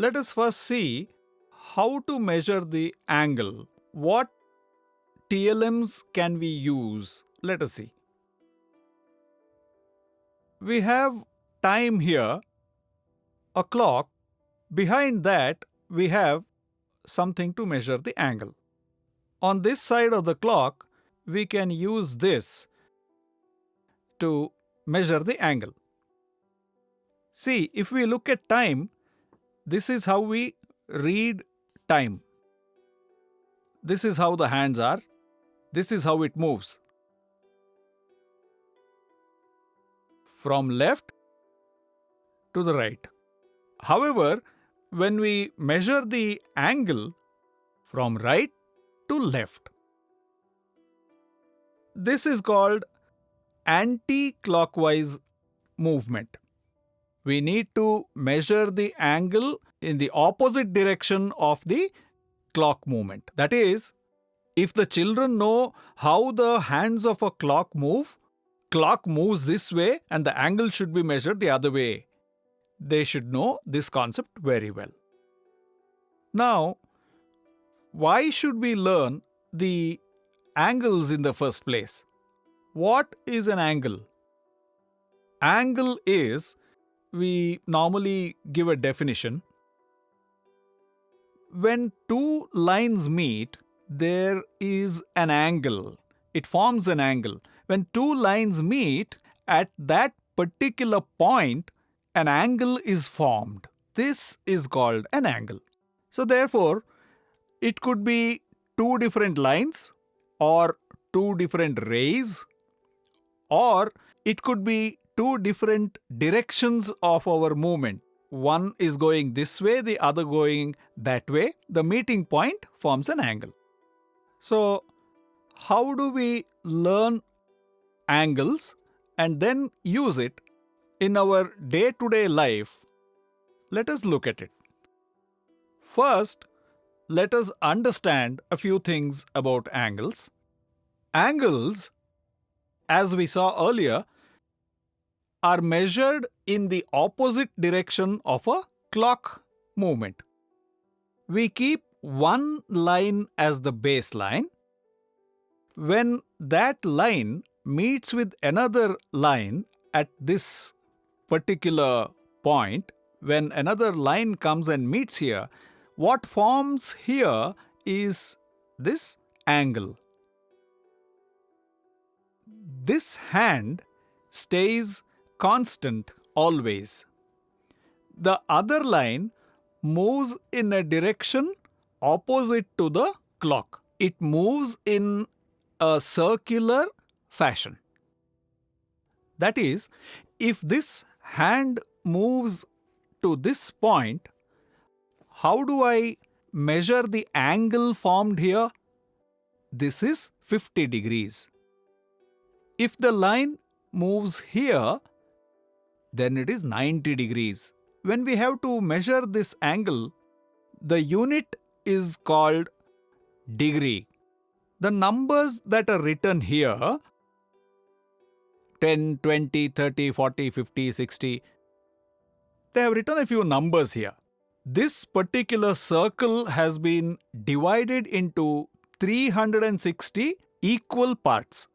Let us first see how to measure the angle. What TLMs can we use? Let us see. We have time here, a clock. Behind that, we have something to measure the angle. On this side of the clock, we can use this to measure the angle. See, if we look at time, this is how we read time. This is how the hands are. This is how it moves. From left to the right. However, when we measure the angle from right to left, this is called anti-clockwise movement. We need to measure the angle in the opposite direction of the clock movement. That is, if the children know how the hands of a clock moves this way and the angle should be measured the other way. They should know this concept very well. Now, why should we learn the angles in the first place? What is an angle? Angle is, we normally give a definition. When two lines meet, there is an angle. It forms an angle. When two lines meet, at that particular point, an angle is formed. This is called an angle. So therefore, it could be two different lines or two different rays, or it could be two different directions of our movement. One is going this way, the other going that way. The meeting point forms an angle. So, how do we learn angles and then use it in our day-to-day life? Let us look at it. First, let us understand a few things about angles. Angles, as we saw earlier, are measured in the opposite direction of a clock movement. We keep one line as the baseline. When that line meets with another line at this particular point, when another line comes and meets here, what forms here is this angle. This hand stays constant always. The other line moves in a direction opposite to the clock. It moves in a circular fashion. That is, if this hand moves to this point, how do I measure the angle formed here? This is 50 degrees. If the line moves here, then it is 90 degrees. When we have to measure this angle, the unit is called degree. The numbers that are written here, 10, 20, 30, 40, 50, 60, they have written a few numbers here. This particular circle has been divided into 360 equal parts.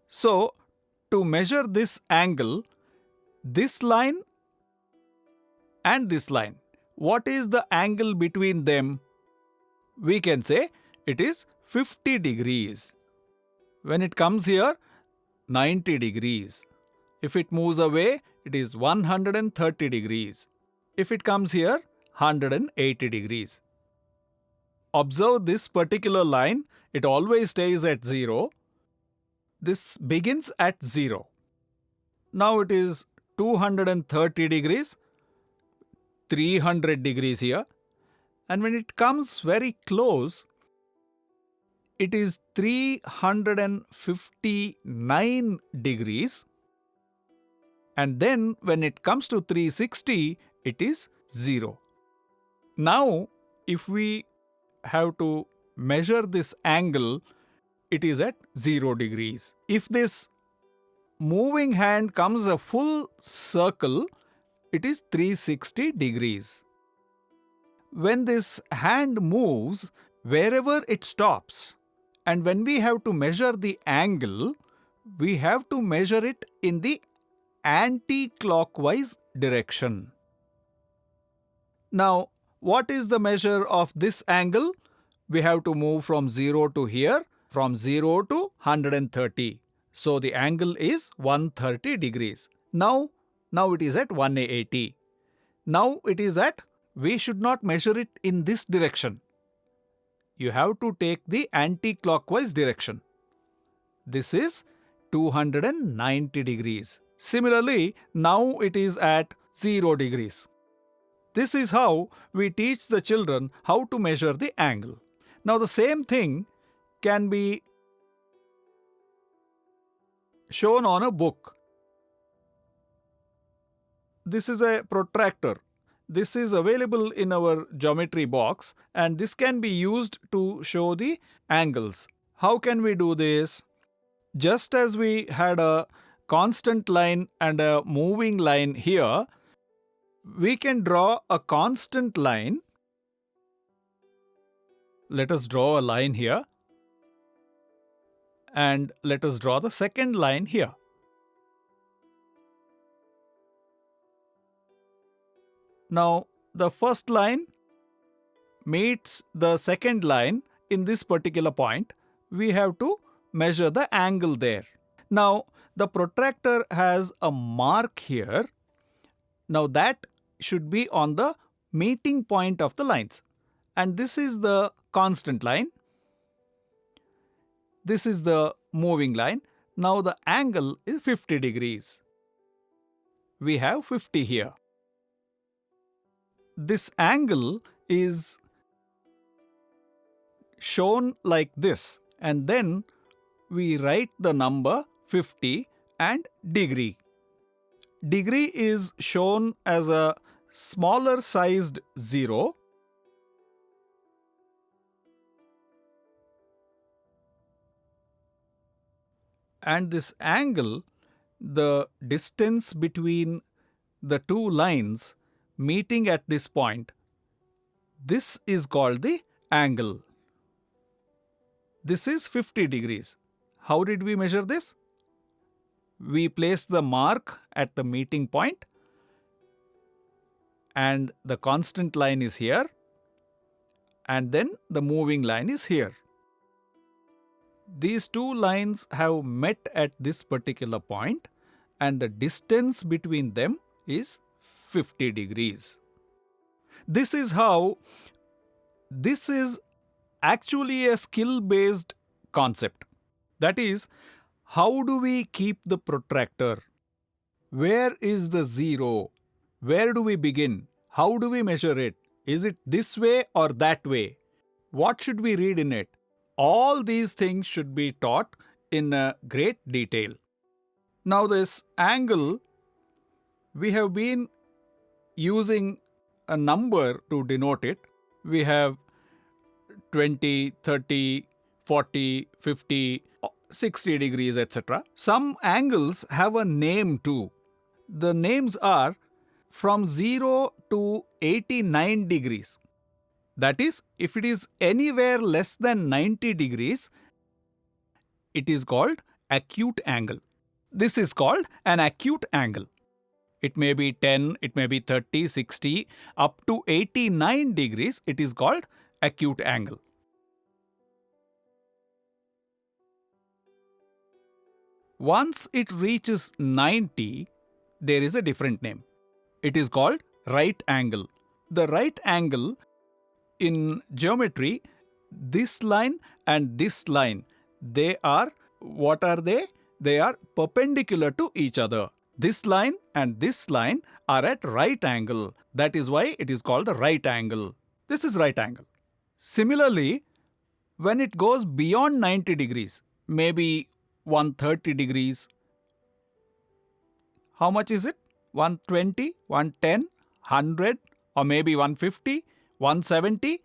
So, to measure this angle, this line and this line, what is the angle between them? We can say it is 50 degrees. When it comes here, 90 degrees. If it moves away, it is 130 degrees. If it comes here, 180 degrees. Observe this particular line, it always stays at 0. This begins at 0. Now it is 230 degrees, 300 degrees here. And when it comes very close, it is 359 degrees. And then when it comes to 360, it is 0. Now, if we have to measure this angle, it is at 0 degrees. If this moving hand comes a full circle, it is 360 degrees. when this hand moves, wherever it stops, and when we have to measure the angle, we have to measure it in the anti-clockwise direction. Now, what is the measure of this angle? We have to move from 0 to here, from 0 to 130. So the angle is 130 degrees. Now it is at 180. Now it is at, we should not measure it in this direction. You have to take the anti-clockwise direction. This is 290 degrees. Similarly, now it is at 0 degrees. This is how we teach the children how to measure the angle. Now the same thing can be shown on a book. This is a protractor. This is available in our geometry box, and this can be used to show the angles. How can we do this? Just as we had a constant line and a moving line here, we can draw a constant line. Let us draw a line here. And let us draw the second line here. Now, the first line meets the second line in this particular point. We have to measure the angle there. Now, the protractor has a mark here. Now, that should be on the meeting point of the lines. And this is the constant line. This is the moving line. Now, the angle is 50 degrees. We have 50 here. This angle is shown like this, and then we write the number 50 and degree. Degree is shown as a smaller sized 0. And this angle, the distance between the two lines meeting at this point, this is called the angle. This is 50 degrees. How did we measure this? We placed the mark at the meeting point, and the constant line is here, and then the moving line is here. These two lines have met at this particular point, and the distance between them is 50 degrees. This is actually a skill-based concept. That is, how do we keep the protractor? Where is the 0? Where do we begin? How do we measure it? Is it this way or that way? What should we read in it? All these things should be taught in great detail. Now this angle, we have been using a number to denote it. We have 20, 30, 40, 50, 60 degrees, etc. Some angles have a name too. The names are from 0 to 89 degrees. That is, if it is anywhere less than 90 degrees, it is called acute angle. This is called an acute angle. It may be 10, it may be 30, 60, up to 89 degrees, it is called acute angle. Once it reaches 90, there is a different name. It is called right angle. The right angle in geometry, this line and this line, they are, what are they? They are perpendicular to each other. This line and this line are at right angle. That is why it is called the right angle. This is right angle. Similarly, when it goes beyond 90 degrees, maybe 130 degrees, how much is it? 120, 110, 100, or maybe 150, 170.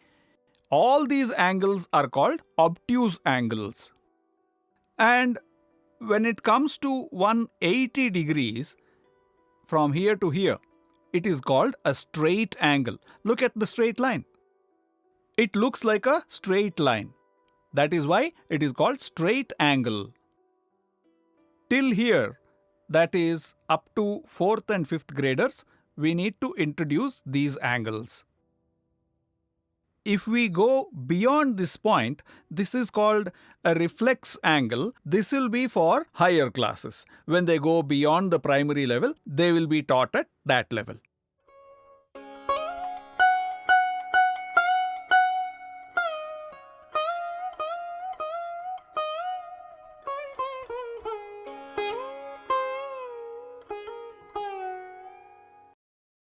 All these angles are called obtuse angles. And when it comes to 180 degrees, from here to here, it is called a straight angle. Look at the straight line. It looks like a straight line. That is why it is called straight angle. Till here, that is up to 4th and 5th graders, we need to introduce these angles. If we go beyond this point, this is called a reflex angle. This will be for higher classes. When they go beyond the primary level, they will be taught at that level.